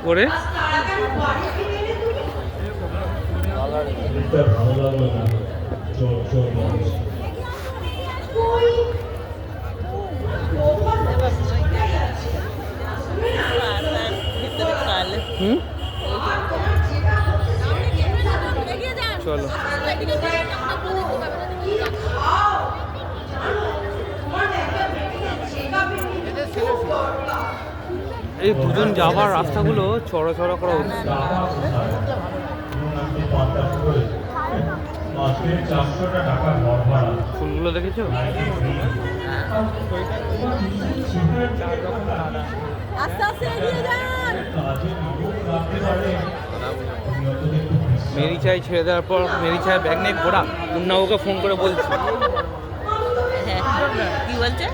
করে চলো এই দুজন যাওয়ার রাস্তাগুলো চড়া চড়া করা হচ্ছে। ফুলগুলো দেখেছো? মেরি চাই ছেড়ে দেওয়ার পর মেরি চাই ব্যাগ নিয়ে ঘোরা মুন্না ওকে ফোন করে বলছে। কি বলছে?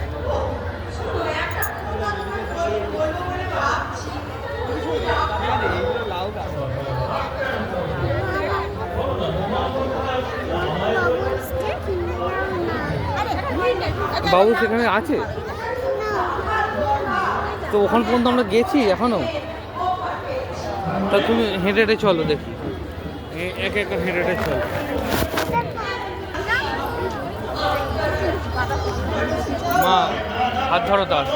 বাবু সেখানে আছে তো, ওখান পর্যন্ত আমরা গেছি এখনো। তা তুমি হেঁটে হেঁটে চলো, দেখি একে একে হেঁটে হেঁটে চলো। মা হাত ধরো তার।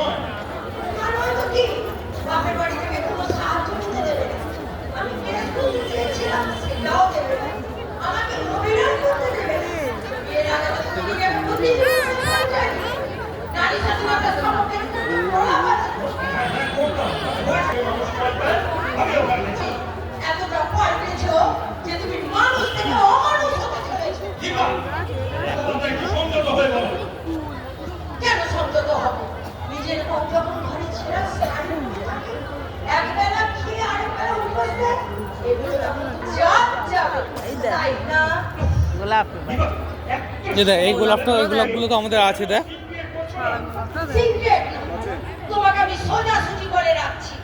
এই গোলাপটা, এই গোলাপগুলো তো আমাদের আছে। দেখ তোমাকে আমি সোজাসুজি করে রাখছি,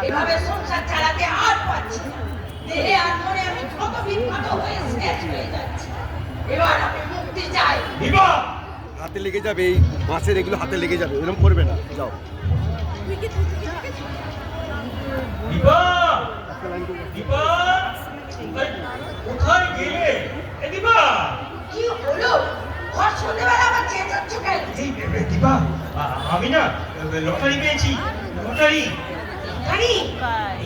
এভাবে সংসার চালাতে আর পারছি না। দেহে আর মনে আমি কত বিখ্যাত হয়ে শেষ হয়ে যাচ্ছি। এবার আমি মুক্তি চাই। হাতে লেগে যাবে, এই মাছের এগুলো হাতে লেগে যাবে, এরকম করবে না। যাও কোথায় গেলে? কি হলো? ঘর সন্ধ্যেবেলা আবার চেঁচাচ্ছ কেন? দীপা, আমি না লটারি পেয়েছি। লটারি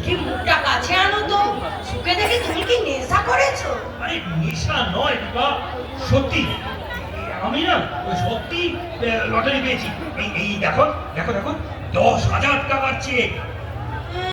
কি মুখটা কাছে আনো তো, সুখে দেখে তুমি কি নেশা করেছো? আরে নেশা নয় দীপা, সত্যি আমি না সত্যি লটারি পেয়েছি। এই দেখো দেখো দেখো, 10,000 টাকার চেক।